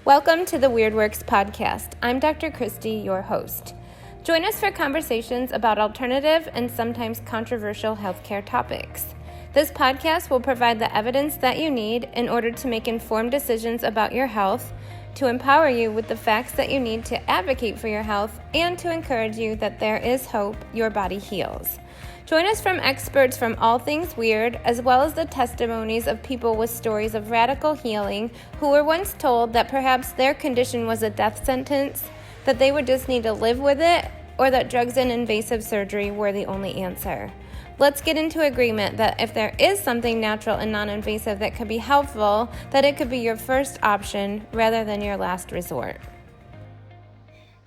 Welcome to the Weird Works podcast. I'm Dr. Christy, your host. Join us for conversations about alternative and sometimes controversial healthcare topics. This podcast will provide the evidence that you need in order to make informed decisions about your health, to empower you with the facts that you need to advocate for your health, and to encourage you that there is hope your body heals. Join us from experts from all things weird, as well as the testimonies of people with stories of radical healing who were once told that perhaps their condition was a death sentence, that they would just need to live with it, or that drugs and invasive surgery were the only answer. Let's get into agreement that if there is something natural and non-invasive that could be helpful, that it could be your first option rather than your last resort.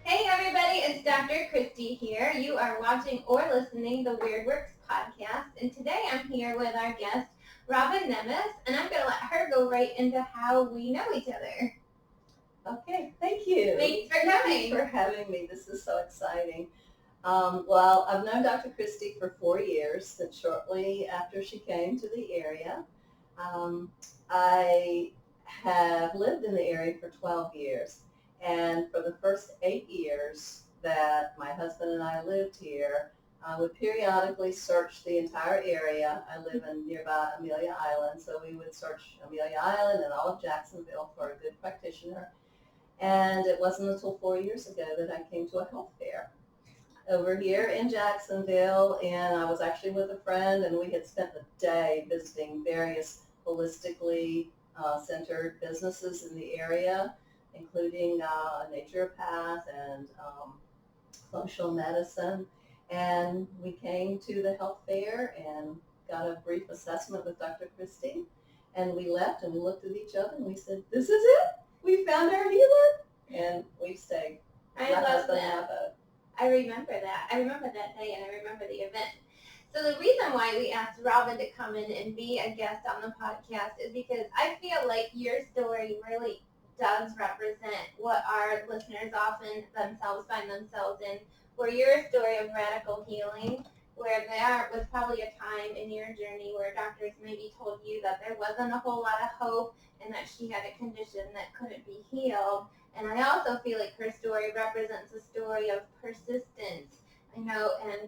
Hey everybody, it's Dr. Christy here. You are watching or listening the Weird Works podcast, and today I'm here with our guest, Robyn, and I'm going to let her go right into how we know each other. Okay, thank you. Thanks for coming. Thanks for having me. This is so exciting. Well, I've known Dr. Christy for 4 years, since shortly after she came to the area. I have lived in the area for 12 years. And for the first 8 years that my husband and I lived here, I would periodically search the entire area. I live in nearby Amelia Island, so we would search Amelia Island and all of Jacksonville for a good practitioner. And it wasn't until 4 years ago that I came to a health fair over here in Jacksonville, and I was actually with a friend, and we had spent the day visiting various holistically centered businesses in the area, including a naturopath and functional medicine. And we came to the health fair and got a brief assessment with Dr. Christy. And we left and we looked at each other and we said, "This is it. We found our healer." And we stayed. I love that. I remember that. I remember that day and I remember the event. So the reason why we asked Robyn to come in and be a guest on the podcast is because I feel like your story really does represent what our listeners often themselves find themselves in, where you're a story of radical healing, where there was probably a time in your journey where doctors maybe told you that there wasn't a whole lot of hope and that she had a condition that couldn't be healed. And I also feel like her story represents a story of persistence, and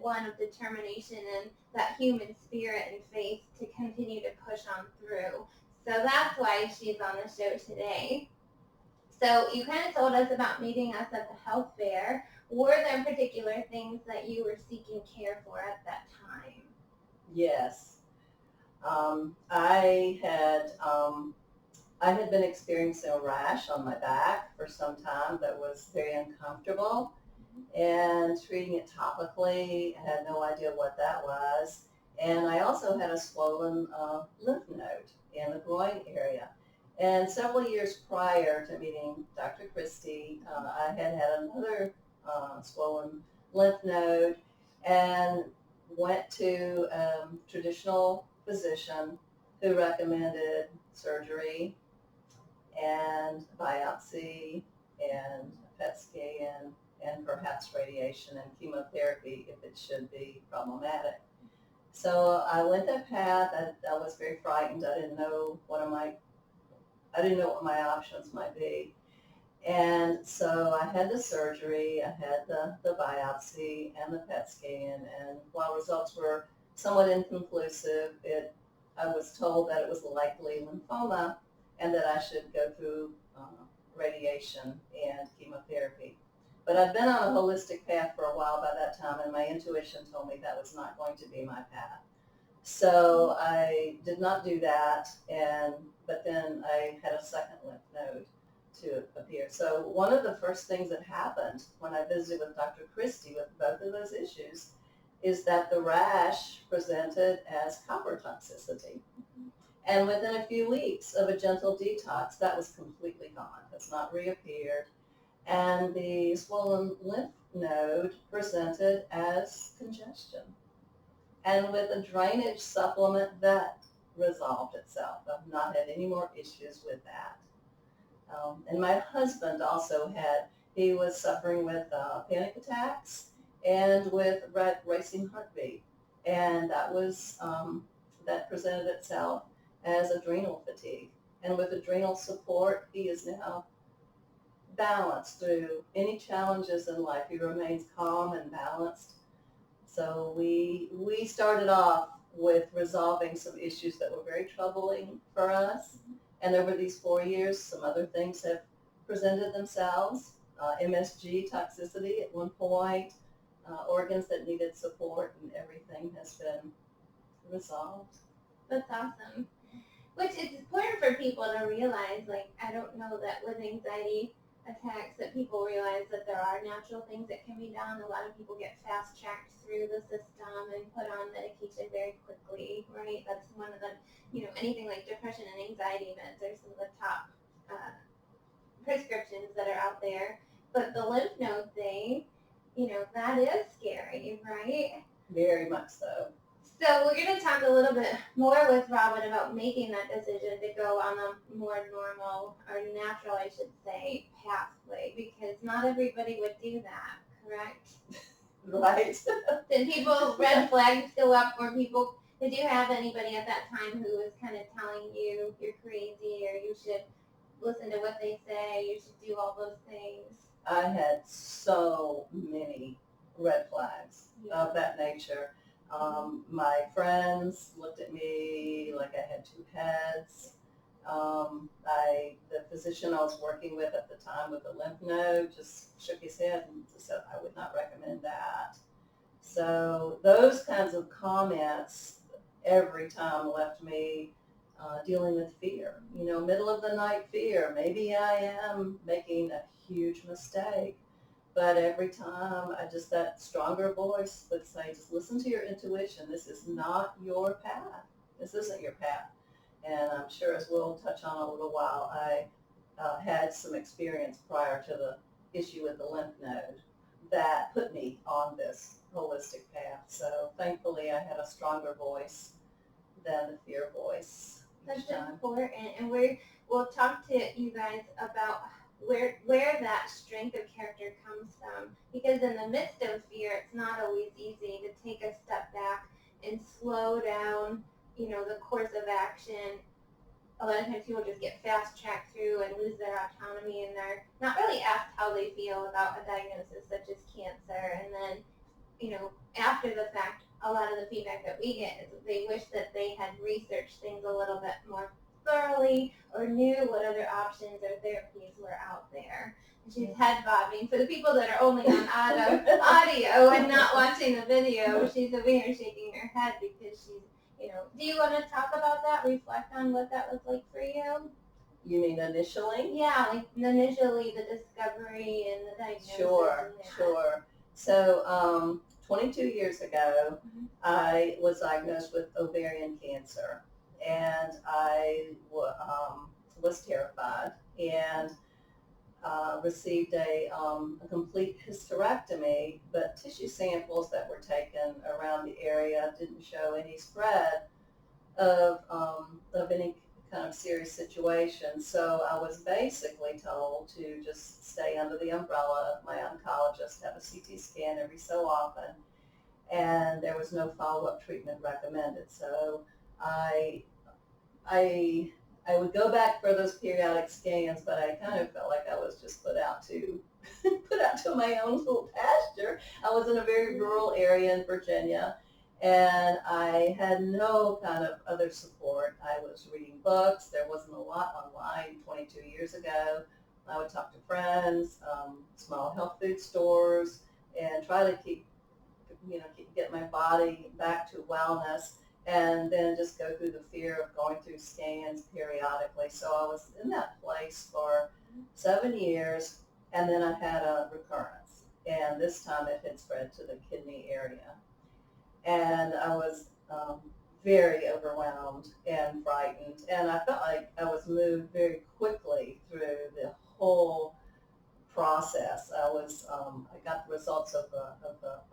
one of determination and that human spirit and faith to continue to push on through. So that's why she's on the show today. So you kind of told us about meeting us at the health fair. Were there particular things that you were seeking care for at that time? Yes. I had been experiencing a rash on my back for some time that was very uncomfortable, and treating it topically. I had no idea what that was. And I also had a swollen lymph node in the groin area. And several years prior to meeting Dr. Christy, I had another swollen lymph node and went to a traditional physician who recommended surgery and biopsy and PET scan and perhaps radiation and chemotherapy if it should be problematic. So I went that path. I was very frightened. I didn't know what my options might be. And so I had the surgery, I had the biopsy and the PET scan, and while results were somewhat inconclusive, I was told that it was likely lymphoma and that I should go through radiation and chemotherapy. But I'd been on a holistic path for a while by that time, and my intuition told me that was not going to be my path. So I did not do that, but then I had a second lymph node to appear. So one of the first things that happened when I visited with Dr. Christy with both of those issues is that the rash presented as copper toxicity. And within a few weeks of a gentle detox, that was completely gone. It's not reappeared. And the swollen lymph node presented as congestion. And with a drainage supplement, that resolved itself. I've not had any more issues with that. And my husband also he was suffering with panic attacks and with racing heartbeat. And that presented itself as adrenal fatigue. And with adrenal support, he is now balanced through any challenges in life. He remains calm and balanced. So we started off with resolving some issues that were very troubling for us. And over these 4 years, some other things have presented themselves. MSG toxicity at one point, organs that needed support, and everything has been resolved. That's awesome. Which is important for people to realize. Like, I don't know that with anxiety attacks that people realize that there are natural things that can be done. A lot of people get fast-tracked through the system and put on medication very quickly, right? That's one of the, anything like depression and anxiety meds are some of the top prescriptions that are out there. But the lymph node thing, that is scary, right? Very much so. So we're going to talk a little bit more with Robyn about making that decision to go on a more normal or natural, I should say, pathway, because not everybody would do that, correct? Right. Did people, red flags go up, or did you have anybody at that time who was kind of telling you you're crazy or you should listen to what they say, you should do all those things? I had so many red flags of that nature. My friends looked at me like I had two heads. The physician I was working with at the time with the lymph node just shook his head and said I would not recommend that. So those kinds of comments every time left me dealing with fear. Middle of the night fear. Maybe I am making a huge mistake. But every time, that stronger voice would say, just listen to your intuition. This is not your path. This isn't your path. And I'm sure, as we'll touch on a little while, I had some experience prior to the issue with the lymph node that put me on this holistic path. So thankfully, I had a stronger voice than the fear voice. That's important. And we'll talk to you guys about where that strength of character comes from, because in the midst of fear, it's not always easy to take a step back and slow down, the course of action. A lot of times people just get fast-tracked through and lose their autonomy, and they're not really asked how they feel about a diagnosis such as cancer. And then, after the fact, a lot of the feedback that we get is that they wish that they had researched things a little bit more thoroughly or knew what other options or therapies were out there. And she's head bobbing. For the people that are only on audio and not watching the video, she's over here shaking her head because she's, do you want to talk about that? Reflect on what that was like for you? You mean initially? Yeah, like initially the discovery and the diagnosis. Sure. So 22 years ago, I was diagnosed with ovarian cancer. And I was terrified and received a complete hysterectomy, but tissue samples that were taken around the area didn't show any spread of any kind of serious situation. So I was basically told to just stay under the umbrella of my oncologist, have a CT scan every so often, and there was no follow-up treatment recommended. So I would go back for those periodic scans, but I kind of felt like I was just put out to my own little pasture. I was in a very rural area in Virginia, and I had no kind of other support. I was reading books. There wasn't a lot online 22 years ago. I would talk to friends, small health food stores, and try to get my body back to wellness. And then just go through the fear of going through scans periodically. So I was in that place for 7 years, and then I had a recurrence. And this time it had spread to the kidney area. And I was very overwhelmed and frightened. And I felt like I was moved very quickly through the whole process. I got the results of the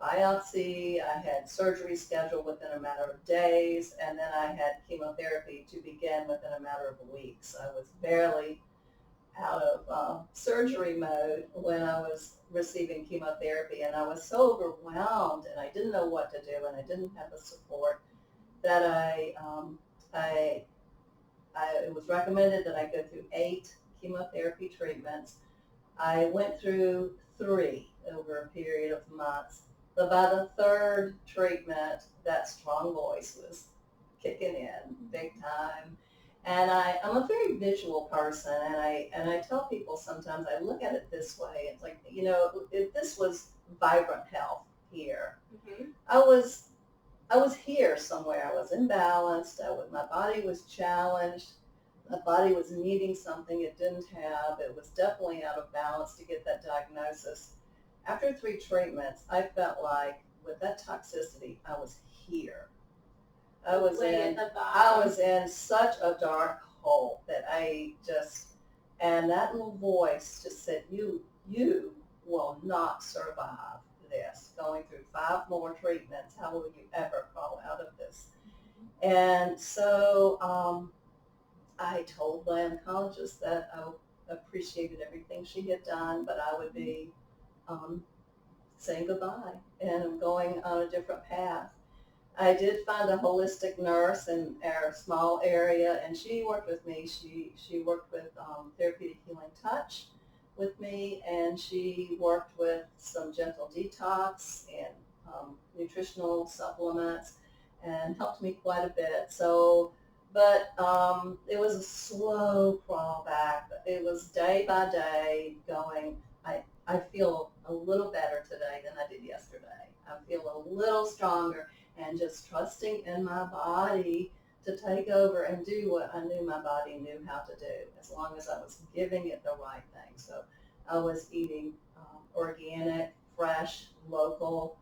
biopsy. I had surgery scheduled within a matter of days, and then I had chemotherapy to begin within a matter of weeks. I was barely out of surgery mode when I was receiving chemotherapy, and I was so overwhelmed, and I didn't know what to do, and I didn't have the support that it was recommended that I go through 8 chemotherapy treatments I went through 3 over a period of months. But by the 3rd treatment, that strong voice was kicking in big time. And I'm a very visual person, and I tell people sometimes I look at it this way. It's like, if this was vibrant health here, I was here somewhere. I was imbalanced. My body was challenged. My body was needing something it didn't have. It was definitely out of balance to get that diagnosis. After 3 treatments, I felt like with that toxicity, I was here. I was in such a dark hole that and that little voice just said, you will not survive this. Going through 5 more treatments, how will you ever crawl out of this? And so I told my oncologist that I appreciated everything she had done, but I would be saying goodbye and going on a different path. I did find a holistic nurse in our small area, and she worked with me. She worked with therapeutic healing touch with me, and she worked with some gentle detox and nutritional supplements, and helped me quite a bit. But it was a slow crawl back. It was day by day going. I feel a little better today than I did yesterday. I feel a little stronger, and just trusting in my body to take over and do what I knew my body knew how to do, as long as I was giving it the right thing. So I was eating organic, fresh, local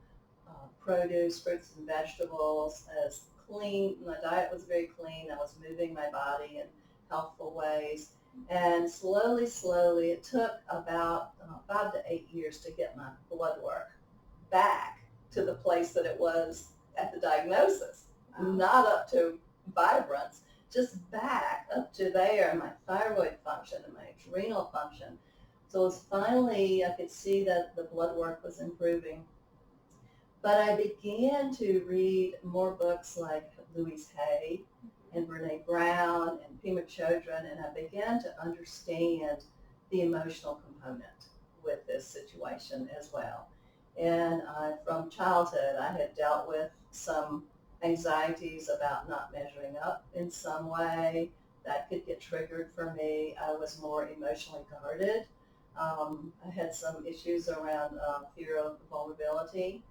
produce, fruits and vegetables, as clean. My diet was very clean. I was moving my body in healthful ways. And slowly, it took about 5 to 8 years to get my blood work back to the place that it was at the diagnosis. Not up to vibrance, just back up to there, my thyroid function and my adrenal function. So it was finally, I could see that the blood work was improving. But I began to read more books like Louise Hay and Brene Brown and Pema Chodron, and I began to understand the emotional component with this situation as well. And from childhood, I had dealt with some anxieties about not measuring up in some way. That could get triggered for me. I was more emotionally guarded. I had some issues around fear of vulnerability.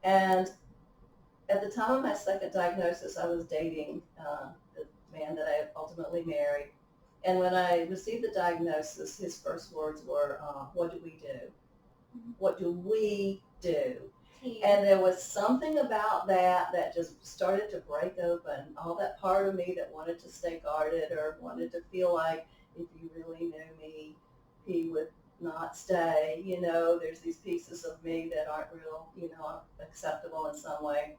And at the time of my 2nd diagnosis, I was dating the man that I ultimately married. And when I received the diagnosis, his first words were, what do we do? What do we do? And there was something about that just started to break open. All that part of me that wanted to stay guarded or wanted to feel like if you really knew me, he would not stay. There's these pieces of me that aren't real, acceptable in some way.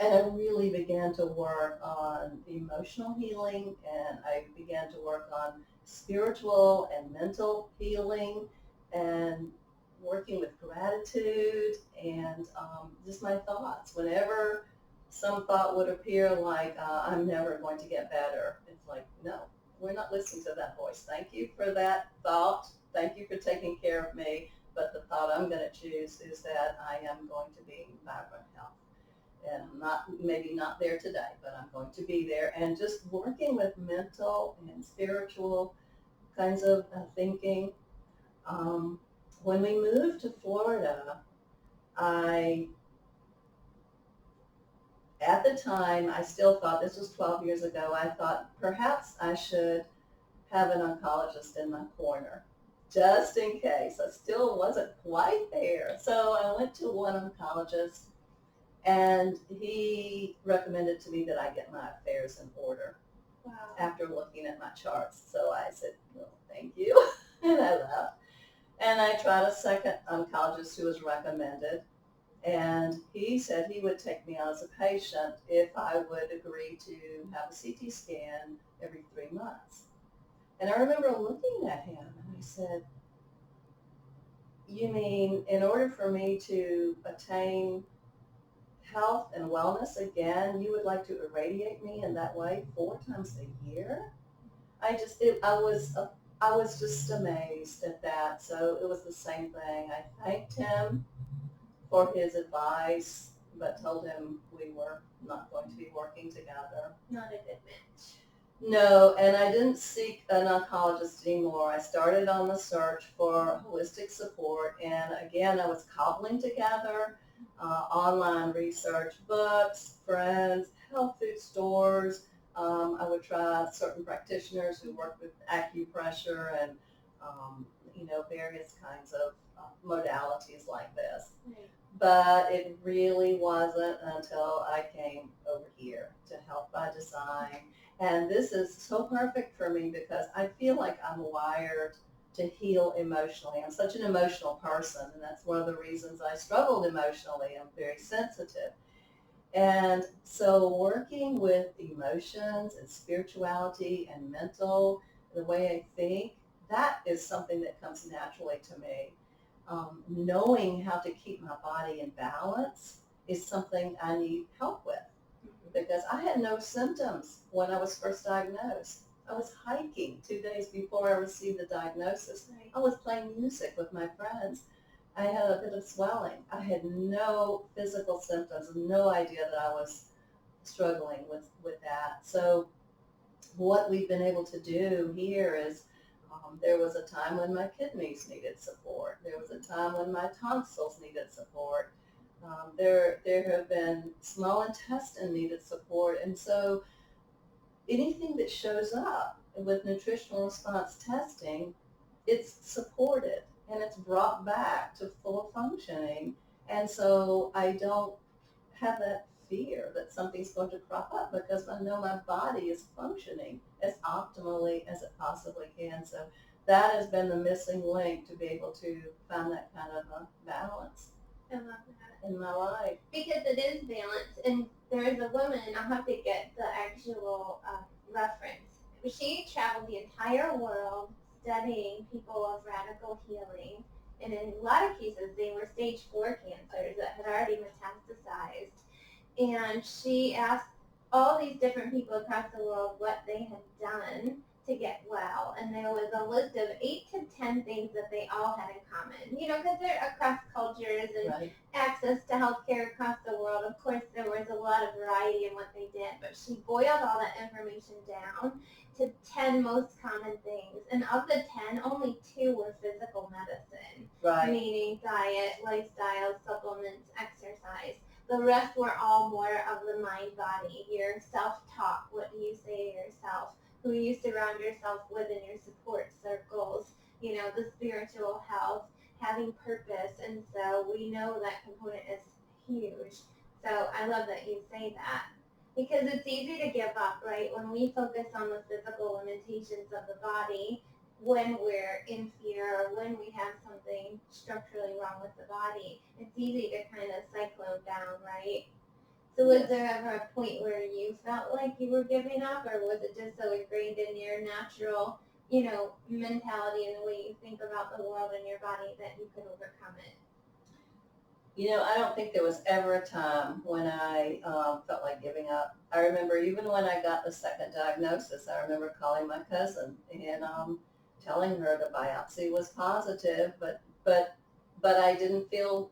And I really began to work on emotional healing, and I began to work on spiritual and mental healing, and working with gratitude and just my thoughts. Whenever some thought would appear like, I'm never going to get better, it's like, no, we're not listening to that voice. Thank you for that thought. Thank you for taking care of me. But the thought I'm going to choose is that I am going to be in vibrant health. And I'm maybe not there today, but I'm going to be there. And just working with mental and spiritual kinds of thinking. When we moved to Florida, at the time, I still thought, this was 12 years ago, I thought perhaps I should have an oncologist in my corner, just in case. I still wasn't quite there. So I went to one oncologist, and he recommended to me that I get my affairs in order. Wow. After looking at my charts. So I said, well, thank you, and I left. And I tried a second oncologist who was recommended, and he said he would take me on as a patient if I would agree to have a CT scan every 3 months. And I remember looking at him, and I said, you mean in order for me to attain health and wellness again, you would like to irradiate me in that way 4 times a year? I was I was just amazed at that. So it was the same thing. I thanked him for his advice, but told him we were not going to be working together. Not a good match. No, and I didn't seek an oncologist anymore. I started on the search for holistic support, and again, I was cobbling together online research, books, friends, health food stores. I would try certain practitioners who work with acupressure and, various kinds of modalities like this. Right. But it really wasn't until I came over here to Health by Design. And this is so perfect for me because I feel like I'm wired to heal emotionally. I'm such an emotional person, and that's one of the reasons I struggled emotionally. I'm very sensitive. And so working with emotions and spirituality and mental, the way I think, that is something that comes naturally to me. Knowing how to keep my body in balance is something I need help with because I had no symptoms when I was first diagnosed. I was hiking 2 days before I received the diagnosis. Right. I was playing music with my friends. I had a bit of swelling. I had no physical symptoms, no idea that I was struggling with that. So what we've been able to do here is there was a time when my kidneys needed support. There was a time when my tonsils needed support. There have been small intestine needed support. And so anything that shows up with nutritional response testing, it's supported and it's brought back to full functioning. And so I don't have that fear that something's going to crop up because I know my body is functioning as optimally as it possibly can. So that has been the missing link to be able to find that kind of a balance I love that. in my life. Because it is balanced, and there is a woman, I'll have to get the actual reference. She traveled the entire world studying people of radical healing, and in a lot of cases they were stage 4 cancers that had already metastasized. And she asked all these different people across the world what they had done to get well, and there was a list of 8 to 10 things that they all had in common. Because they're across cultures and Right. access to healthcare across the world. Of course, there was a lot of variety in what they did, but she boiled all that information down to 10 most common things. And of the 10, only 2 were physical medicine, Right. meaning diet, lifestyle, supplements, exercise. The rest were all more of the mind-body, your self-talk, what do you say to yourself, who you surround yourself with in your support circles, the spiritual health, having purpose. And so we know that component is huge. So I love that you say that because it's easy to give up, right? When we focus on the physical limitations of the body, when we're in fear or when we have something structurally wrong with the body, it's easy to kind of cyclone down, right? So was there ever a point where you felt like you were giving up, or was it just so ingrained in your natural, mentality and the way you think about the world and your body that you could overcome it? I don't think there was ever a time when I felt like giving up. I remember even when I got the second diagnosis, I remember calling my cousin and telling her the biopsy was positive, but I didn't feel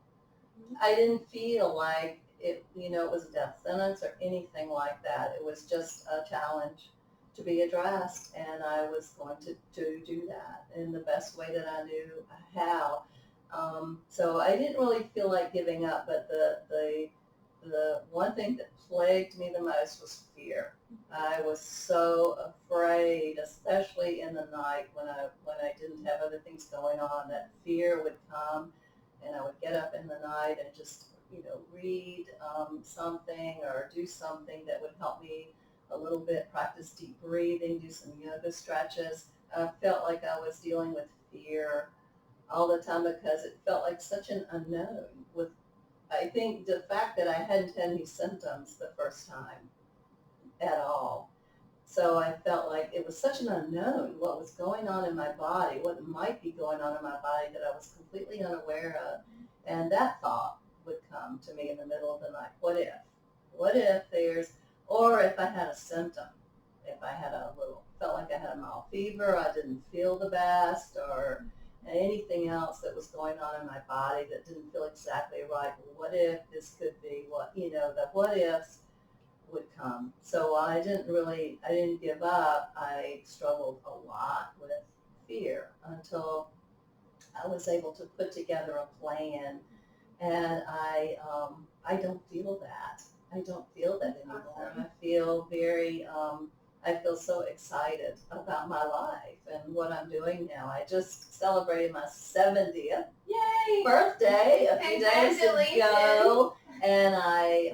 like it was a death sentence or anything like that. It was just a challenge to be addressed, and I was going to do that in the best way that I knew how. So I didn't really feel like giving up, but the one thing that plagued me the most was fear. I was so afraid, especially in the night when I didn't have other things going on, that fear would come, and I would get up in the night and just read something or do something that would help me a little bit, practice deep breathing, do some yoga stretches. I felt like I was dealing with fear all the time because it felt like such an unknown. I think the fact that I hadn't had any symptoms the first time at all. So I felt like it was such an unknown, what was going on in my body, what might be going on in my body that I was completely unaware of. And that thought would come to me in the middle of the night. What if there's, or if I had a symptom, if I had a little felt like I had a mild fever. I didn't feel the best, or anything else that was going on in my body that didn't feel exactly right. What if this could be what, the what ifs would come. So I didn't give up. I struggled a lot with fear until I was able to put together a plan, and I don't feel that. I don't feel that anymore. Awesome. I feel so excited about my life and what I'm doing now. I just celebrated my 70th Yay! birthday a few days Congratulations. ago, and I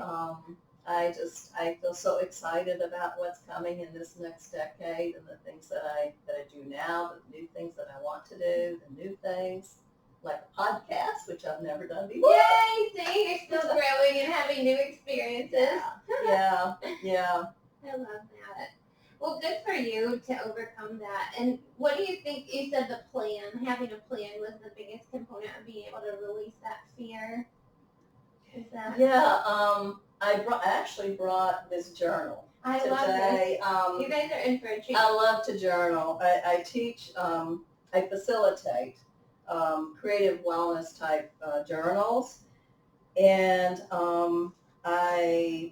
feel so excited about what's coming in this next decade and the things that I do now, the new things that I want to do, the new things like a podcast, which I've never done before. Yay! See, you're still growing and having new experiences. Yeah. I love that. Well, good for you to overcome that. And what do you think? You said the plan, having a plan was the biggest component of being able to release that fear. Is that? Yeah. I actually brought this journal I love today. this. You guys are in for a treat. I love to journal. I teach. I facilitate creative wellness type journals, and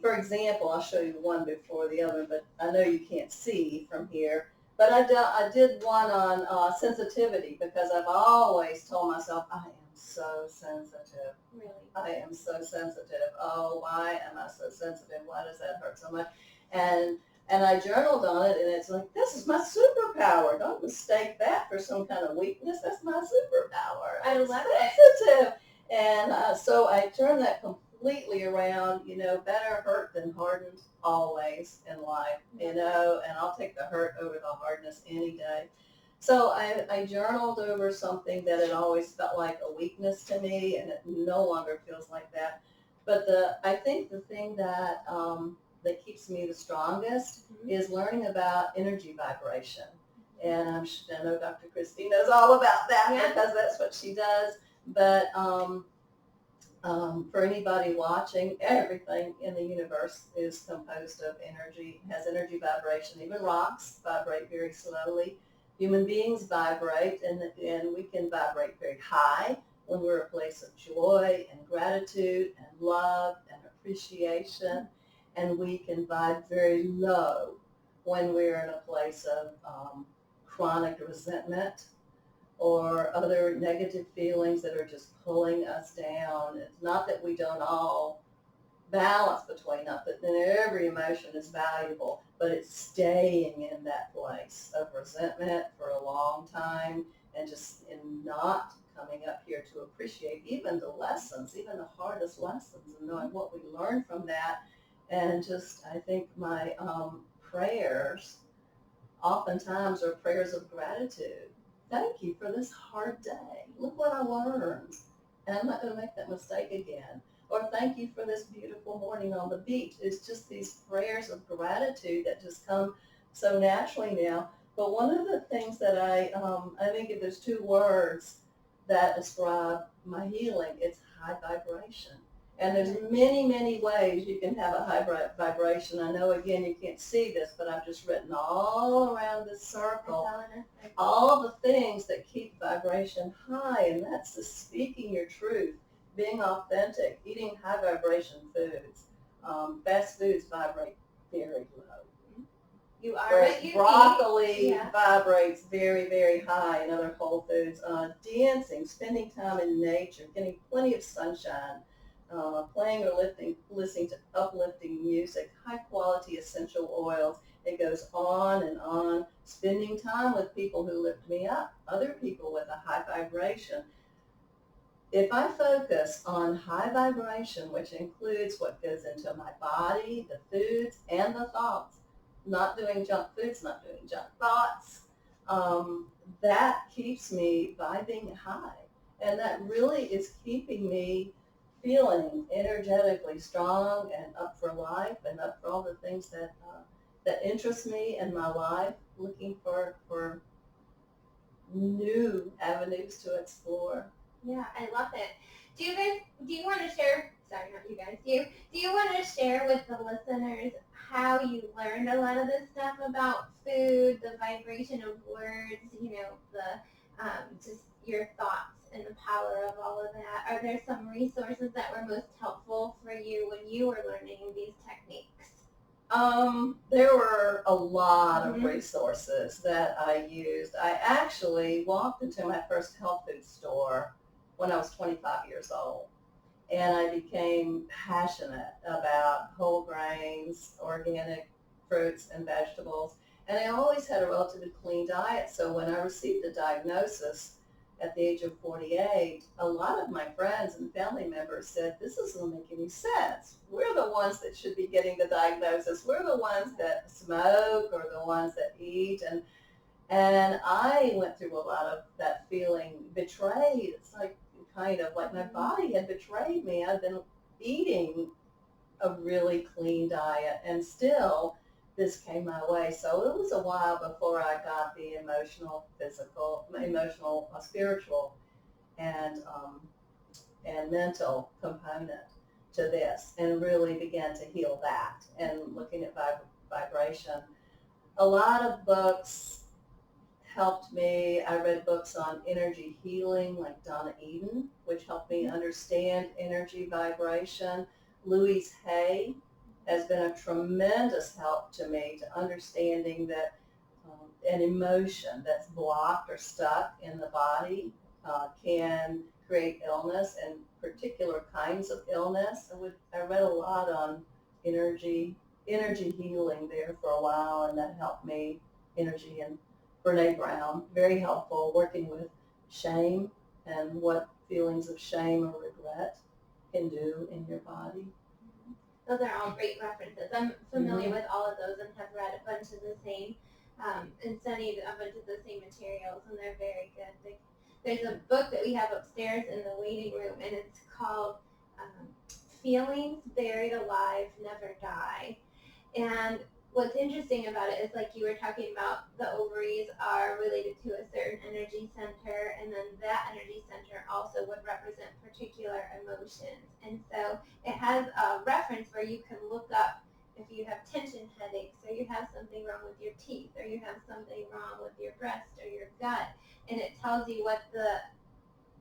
for example, I'll show you one before the other, but I know you can't see from here. But I did one on sensitivity, because I've always told myself I am so sensitive. Really? I am so sensitive. Oh, why am I so sensitive? Why does that hurt so much? And I journaled on it, and it's like, this is my superpower. Don't mistake that for some kind of weakness. That's my superpower. I I'm love sensitive. And so I turned that completely around, better hurt than hardened always in life, and I'll take the hurt over the hardness any day. So I journaled over something that had always felt like a weakness to me, and it no longer feels like that. But I think the thing that keeps me the strongest is learning about energy vibration. And I know Dr. Christie knows all about that, because that's what she does. But for anybody watching, everything in the universe is composed of energy, has energy vibration. Even rocks vibrate very slowly. Human beings vibrate, and we can vibrate very high when we're a place of joy and gratitude and love and appreciation. And we can vibe very low when we're in a place of chronic resentment or other negative feelings that are just pulling us down. It's not that we don't all balance between us, but then every emotion is valuable, but it's staying in that place of resentment for a long time, and just in not coming up here to appreciate even the lessons, even the hardest lessons, and knowing what we learned from that. And just, I think my prayers oftentimes are prayers of gratitude. Thank you for this hard day. Look what I learned, and I'm not going to make that mistake again. Or thank you for this beautiful morning on the beach. It's just these prayers of gratitude that just come so naturally now. But one of the things that I think if there's two words that describe my healing, it's high vibration. And there's many, many ways you can have a high vibration. I know, again, you can't see this, but I've just written all around this circle all the things that keep vibration high, and that's the speaking your truth, being authentic, eating high vibration foods. Fast foods vibrate very low. You are Whereas what you broccoli eat. vibrates very, very high in other whole foods. Dancing, spending time in nature, getting plenty of sunshine, playing or listening to uplifting music, high quality essential oils. It goes on and on. Spending time with people who lift me up, other people with a high vibration. If I focus on high vibration, which includes what goes into my body, the foods, and the thoughts, not doing junk foods, not doing junk thoughts, that keeps me vibing high. And that really is keeping me feeling energetically strong and up for life and up for all the things that interest me in my life, looking for new avenues to explore. Yeah, I love it. Do you want to share, sorry, not you guys, do you want to share with the listeners how you learned a lot of this stuff about food, the vibration of words, the just your thoughts and the power of all of that. Are there some resources that were most helpful for you when you were learning these techniques? There were a lot of resources that I used. I actually walked into my first health food store when I was 25 years old, and I became passionate about whole grains, organic fruits and vegetables, and I always had a relatively clean diet. So when I received a diagnosis at the age of 48, a lot of my friends and family members said, this doesn't make any sense. We're the ones that should be getting the diagnosis. We're the ones that smoke or the ones that eat. And I went through a lot of that feeling betrayed. It's like kind of like my body had betrayed me. I've been eating a really clean diet, and still this came my way. So it was a while before I got the emotional, spiritual, and mental component to this, and really began to heal that. And looking at vibration, a lot of books helped me. I read books on energy healing, like Donna Eden, which helped me understand energy vibration. Louise Hay has been a tremendous help to me to understanding that an emotion that's blocked or stuck in the body can create illness, and particular kinds of illness. I read a lot on energy healing there for a while, and that helped me. Energy, and Brene Brown, very helpful, working with shame and what feelings of shame or regret can do in your body. Those are all great references. I'm familiar with all of those and have read a bunch of the same and studied a bunch of the same materials, and they're very good. There's a book that we have upstairs in the waiting room, and it's called Feelings Buried Alive Never Die. And what's interesting about it is, like you were talking about, the ovaries are related to a certain energy center, and then that energy center also would represent particular emotions. And so it has a reference where you can look up if you have tension headaches, or you have something wrong with your teeth, or you have something wrong with your breast or your gut, and it tells you what the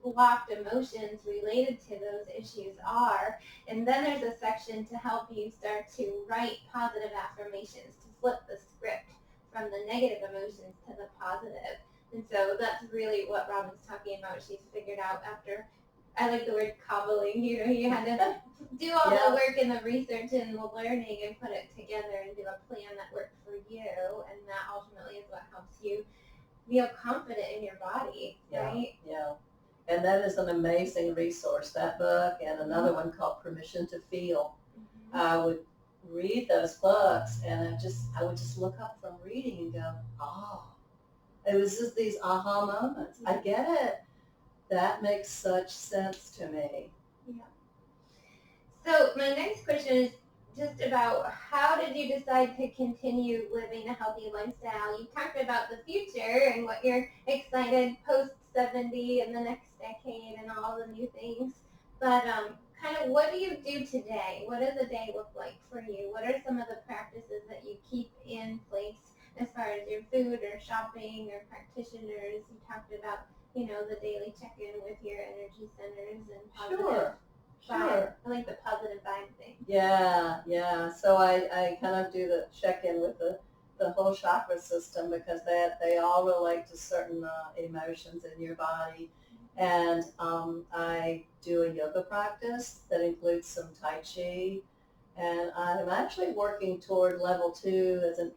blocked emotions related to those issues are. And then there's a section to help you start to write positive affirmations, to flip the script from the negative emotions to the positive. And so that's really what Robyn's talking about. She's figured out after, I like the word cobbling, you had to do all the work and the research and the learning and put it together and do a plan that worked for you, and that ultimately is what helps you feel confident in your body, right? Yeah. And that is an amazing resource, that book, and another one called Permission to Feel. I would read those books, and I would just look up from reading and go, oh, it was just these aha moments. I get it. That makes such sense to me. Yeah. So my next question is just about, how did you decide to continue living a healthy lifestyle? You talked about the future and what you're excited post 70 and the next decade and all the new things, but kind of what do you do today? What does a day look like for you? What are some of the practices that you keep in place as far as your food or shopping or practitioners? You talked about, the daily check-in with your energy centers and positive. Sure. I like the positive vibe thing. Yeah. So I kind of do the check-in with the whole chakra system, because they all relate to certain emotions in your body. And I do a yoga practice that includes some Tai Chi. And I'm actually working toward level 2 as an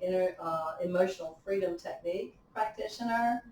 emotional freedom technique practitioner.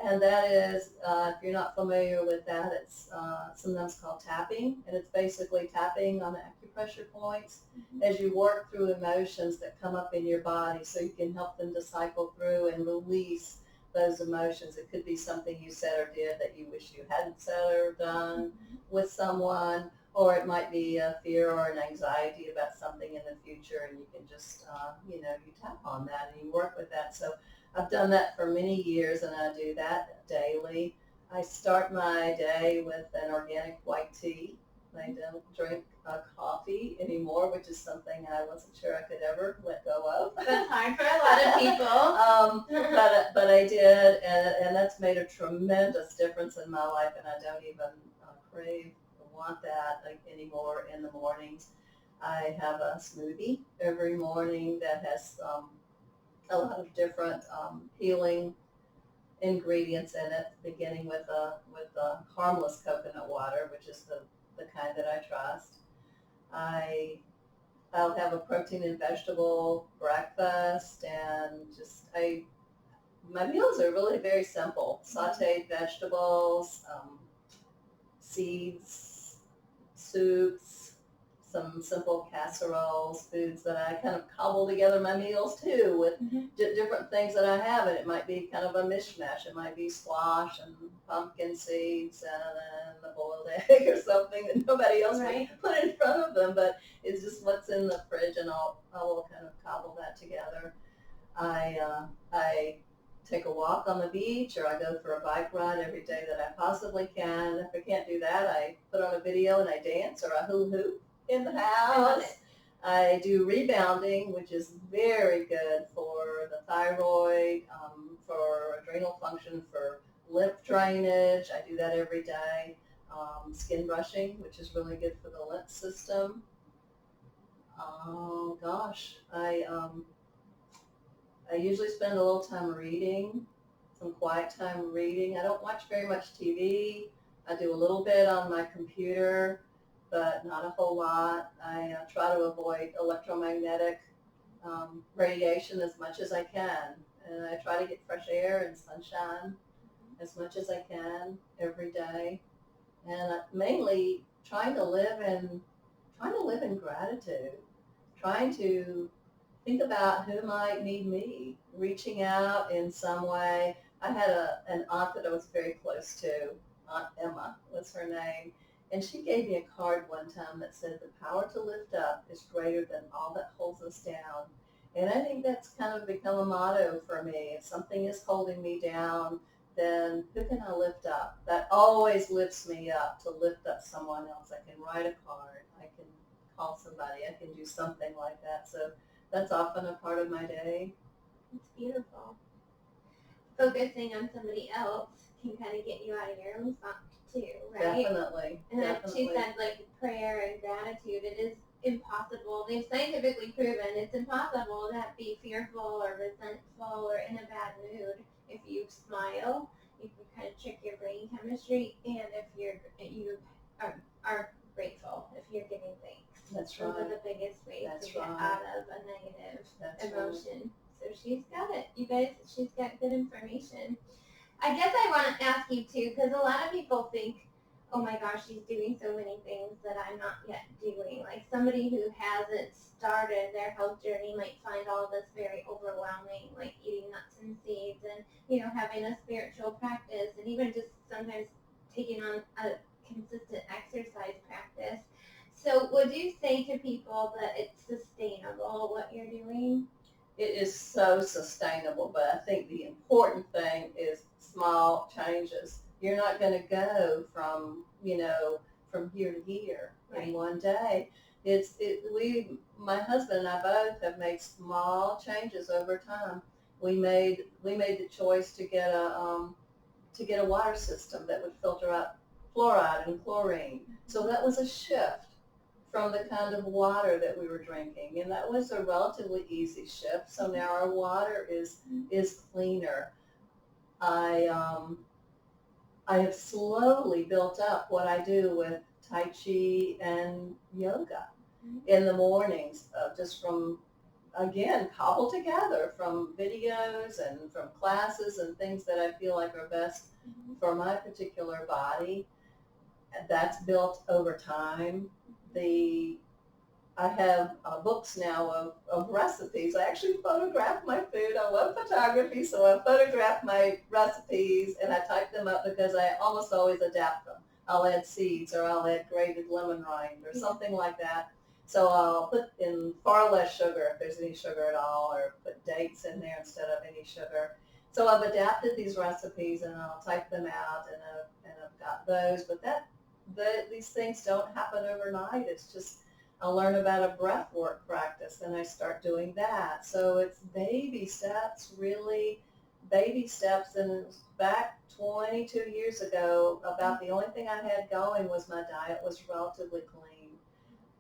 And that is, if you're not familiar with that, it's sometimes called tapping. And it's basically tapping on the acupressure points as you work through emotions that come up in your body, so you can help them to cycle through and release those emotions. It could be something you said or did that you wish you hadn't said or done with someone, or it might be a fear or an anxiety about something in the future, and you can just, you tap on that and you work with that. So I've done that for many years, and I do that daily. I start my day with an organic white tea, I don't drink coffee anymore, which is something I wasn't sure I could ever let go of. That's hard for a lot of people. But I did, and that's made a tremendous difference in my life, and I don't even crave or want that anymore in the mornings. I have a smoothie every morning that has a lot of different healing ingredients in it, beginning with harmless coconut water, which is the kind that I trust. I'll have a protein and vegetable breakfast, and my meals are really very simple: sautéed vegetables, seeds, soups, some simple casseroles, foods that I kind of cobble together my meals too with different things that I have. And it might be kind of a mishmash. It might be squash and pumpkin seeds and a boiled egg or something that nobody else would put in front of them, but it's just what's in the fridge, and I'll kind of cobble that together. I take a walk on the beach, or I go for a bike ride every day that I possibly can. If I can't do that, I put on a video and I dance, or I hula hoop in the house. I do rebounding, which is very good for the thyroid, for adrenal function, for lymph drainage. I do that every day. Skin brushing, which is really good for the lymph system. Oh gosh, I usually spend a little time reading, some quiet time reading. I don't watch very much TV. I do a little bit on my computer, but not a whole lot. I try to avoid electromagnetic radiation as much as I can. And I try to get fresh air and sunshine as much as I can every day. And mainly trying to live in gratitude, trying to think about who might need me, reaching out in some way. I had an aunt that I was very close to. Aunt Emma was her name. And she gave me a card one time that said, "The power to lift up is greater than all that holds us down." And I think that's kind of become a motto for me. If something is holding me down, then who can I lift up? That always lifts me up, to lift up someone else. I can write a card. I can call somebody. I can do something like that. So that's often a part of my day. It's beautiful. Focusing on somebody else can kind of get you out of your own funk too, right? Definitely. And definitely. she said, like, prayer and gratitude, it is impossible. They've scientifically proven it's impossible to be fearful or resentful or in a bad mood. If you smile, you can kind of trick your brain chemistry, and if you are grateful, if you're giving thanks. That's Those right. are the biggest ways to get right. out of a negative emotion. Right. So she's got it. You guys, she's got good information. I guess I want to ask you too, because a lot of people think, oh my gosh, she's doing so many things that I'm not yet doing. Like somebody who hasn't started their health journey might find all this very overwhelming, like eating nuts and seeds and, having a spiritual practice, and even just sometimes taking on a consistent exercise practice. So would you say to people that it's sustainable, what you're doing? It is so sustainable, but I think the important thing is small changes. You're not going to go from here to here in one day. My husband and I both have made small changes over time. We made the choice to get a water system that would filter out fluoride and chlorine. So that was a shift from the kind of water that we were drinking, and that was a relatively easy shift. So now our water is cleaner. I have slowly built up what I do with Tai Chi and yoga in the mornings, just from, again, cobbled together from videos and from classes and things that I feel like are best for my particular body. That's built over time. I have books now of recipes. I actually photograph my food. I love photography, so I photograph my recipes and I type them up because I almost always adapt them. I'll add seeds, or I'll add grated lemon rind or something like that. So I'll put in far less sugar if there's any sugar at all, or put dates in there instead of any sugar. So I've adapted these recipes and I'll type them out, and I've got those. But these things don't happen overnight. It's just I learn about a breath work practice and I start doing that. So it's baby steps, really baby steps. And back 22 years ago, about the only thing I had going was my diet was relatively clean.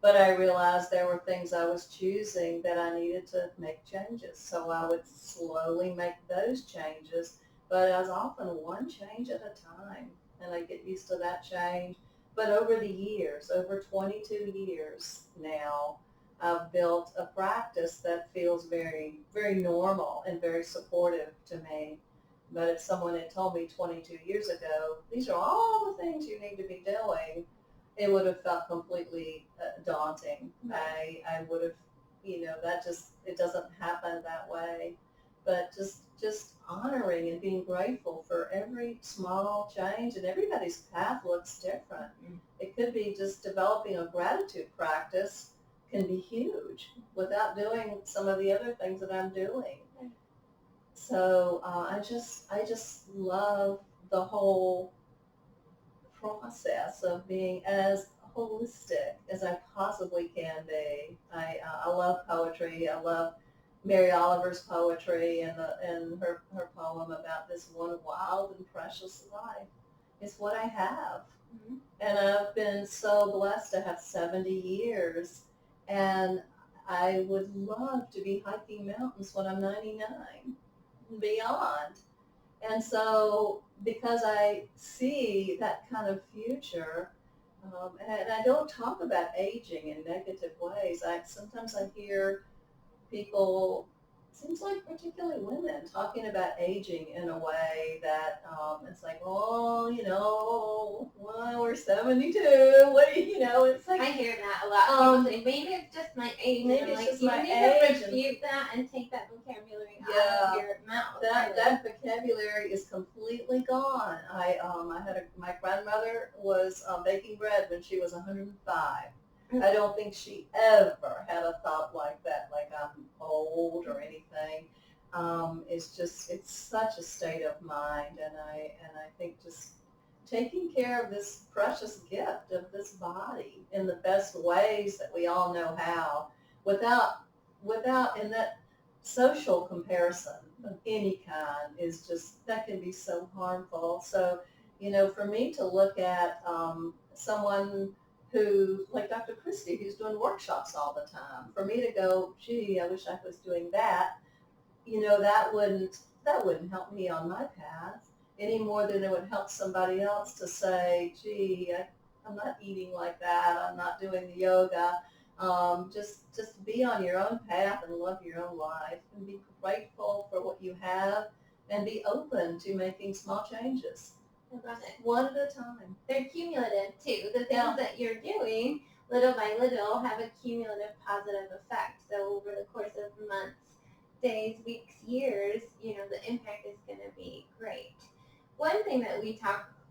But I realized there were things I was choosing that I needed to make changes. So I would slowly make those changes, but as often one change at a time. And I get used to that change. But over the years, over 22 years now, I've built a practice that feels very, very normal and very supportive to me. But if someone had told me 22 years ago, these are all the things you need to be doing, it would have felt completely daunting. I would have, that just, it doesn't happen that way. But just honoring and being grateful for every small change, and everybody's path looks different. It could be just developing a gratitude practice can be huge without doing some of the other things that I'm doing. So I just love the whole process of being as holistic as I possibly can be. I love poetry. I love Mary Oliver's poetry and her poem about this one wild and precious life. It's what I have. Mm-hmm. And I've been so blessed to have 70 years. And I would love to be hiking mountains when I'm 99 and beyond. And so because I see that kind of future, and I don't talk about aging in negative ways. Sometimes I hear people, seems like particularly women, talking about aging in a way that it's like, well, we're 72. What do you know? It's like I hear that a lot. People say, maybe it's just my age. Maybe it's just you my need age. to refute that and take that vocabulary out of your mouth. That vocabulary is completely gone. My grandmother was baking bread when she was 105. I don't think she ever had a thought like that, like I'm old or anything. It's such a state of mind, and I think just taking care of this precious gift of this body in the best ways that we all know how, without in that social comparison of any kind is just, that can be so harmful. So, for me to look at someone who, like Dr. Christie, who's doing workshops all the time, for me to go, gee, I wish I was doing that, that wouldn't help me on my path any more than it would help somebody else to say, gee, I'm not eating like that, I'm not doing the yoga. Just be on your own path and love your own life and be grateful for what you have and be open to making small changes. I love it. One at a time. They're cumulative too. The things that you're doing little by little have a cumulative positive effect. So over the course of months, days, weeks, years, the impact is going to be great.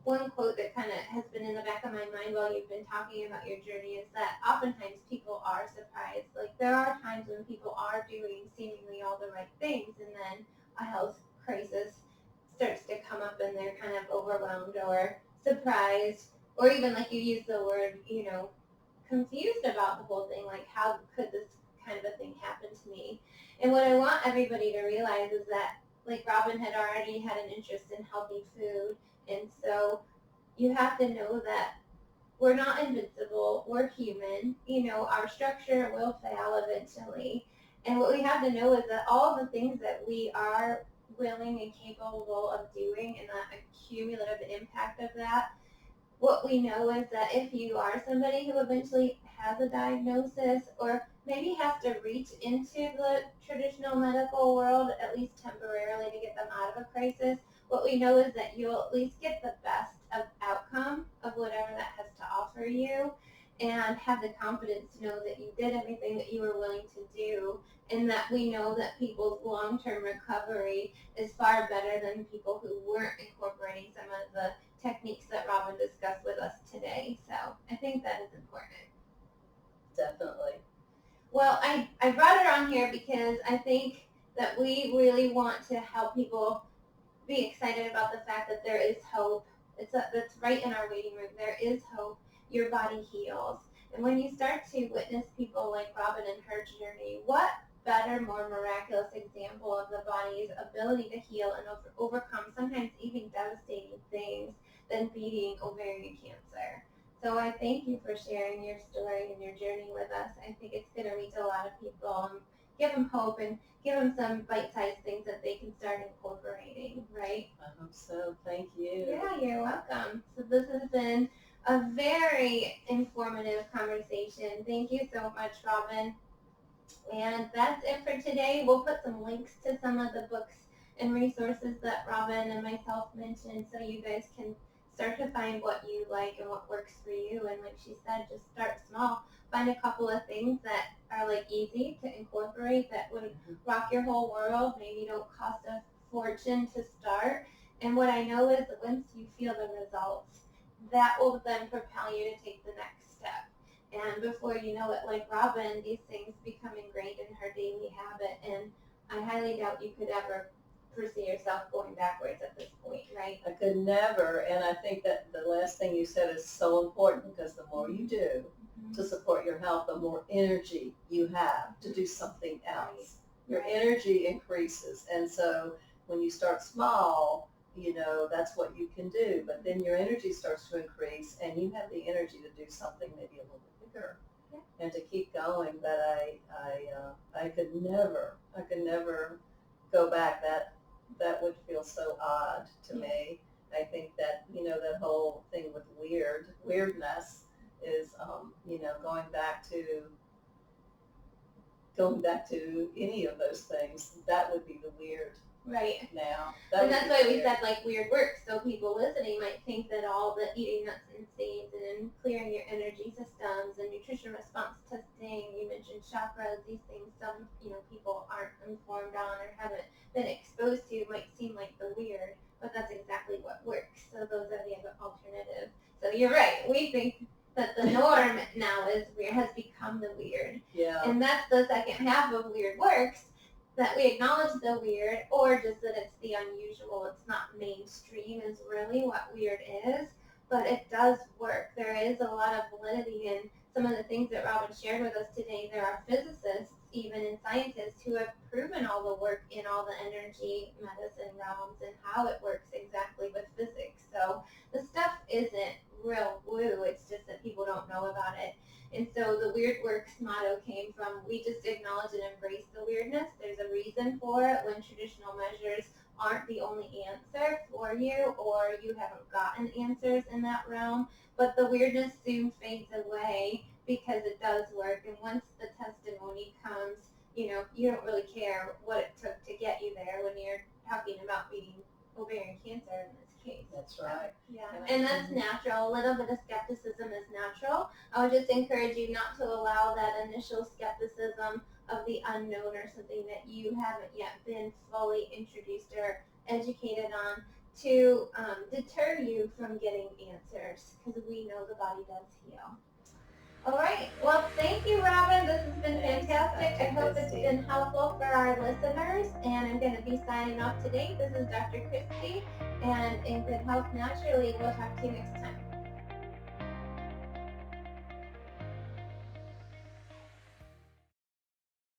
One quote that kind of has been in the back of my mind while you've been talking about your journey is that oftentimes people are surprised. Like there are times when people are doing seemingly all the right things, and then a health crisis starts to come up and they're kind of overwhelmed or surprised, or even like you use the word, confused about the whole thing. Like, how could this kind of a thing happen to me? And what I want everybody to realize is that, like Robyn had already had an interest in healthy food, and so you have to know that we're not invincible. We're human. Our structure will fail eventually. And what we have to know is that all the things that we are willing and capable of doing, and the cumulative impact of that, what we know is that if you are somebody who eventually has a diagnosis or maybe has to reach into the traditional medical world, at least temporarily, to get them out of a crisis, what we know is that you'll at least get the best of outcome of whatever that has to offer you, and have the confidence to know that you did everything that you were willing to do, and that we know that people's long-term recovery is far better than people who weren't incorporating some of the techniques that Robyn discussed with us today. So I think that is important. Definitely. Well, I brought her on here because I think that we really want to help people be excited about the fact that there is hope. That's right in our waiting room. There is hope. your body heals. And when you start to witness people like Robyn and her journey, what better, more miraculous example of the body's ability to heal and overcome sometimes even devastating things than beating ovarian cancer. So I thank you for sharing your story and your journey with us. I think it's going to reach a lot of people and give them hope and give them some bite-sized things that they can start incorporating, right? I hope so. Thank you. Yeah, you're welcome. So this has been a very informative conversation. Thank you so much, Robyn. And that's it for today. We'll put some links to some of the books and resources that Robyn and myself mentioned so you guys can start to find what you like and what works for you. And like she said, just start small. Find a couple of things that are like easy to incorporate that would rock your whole world. Maybe don't cost a fortune to start. And what I know is that once you feel the results, that will then propel you to take the next step. And before you know it, like Robyn, these things become ingrained in her daily habit. And I highly doubt you could ever foresee yourself going backwards at this point, right? I could never, and I think that the last thing you said is so important, because the more you do to support your health, the more energy you have to do something else. Your energy increases, and so when you start small, that's what you can do, but then your energy starts to increase and you have the energy to do something maybe a little bit bigger and to keep going. But I could never go back. That would feel so odd to me. I think that, that whole thing with weirdness is, going back to any of those things, that would be the weird. Right. Now. And that's why we said like weird work. So people listening might think that all the eating nuts and seeds and clearing your energy systems and nutrition response testing, you mentioned chakras, these things some, people aren't informed on or haven't been exposed to might seem like the weird, but that's exactly what works. So those are the other alternatives. So you're right. We think that the norm now is weird, has become the weird. Yeah. And that's the second half of Weird Works. That we acknowledge the weird, or just that it's the unusual, it's not mainstream is really what weird is, but it does work. There is a lot of validity in some of the things that Robyn shared with us today. There are physicists, even and scientists, who have proven all the work in all the energy medicine realms and how it works exactly with physics. So the stuff isn't real woo, it's just that people don't know about it. And so the Weird Works motto came from, we just acknowledge and embrace the weirdness. There's a reason for it when traditional measures aren't the only answer for you, or you haven't gotten answers in that realm. But the weirdness soon fades away because it does work. And once the testimony comes, you don't really care what it took to get you there when you're talking about beating ovarian cancer in this case. That's right. Yeah, and that's natural. A little bit of skepticism is natural. I would just encourage you not to allow that initial skepticism of the unknown or something that you haven't yet been fully introduced or educated on to deter you from getting answers, because we know the body does heal. All right. Well, thank you, Robyn. This has been fantastic. I hope it's been helpful for our listeners. And I'm going to be signing off today. This is Dr. Christy. And in good health naturally, we'll talk to you next time.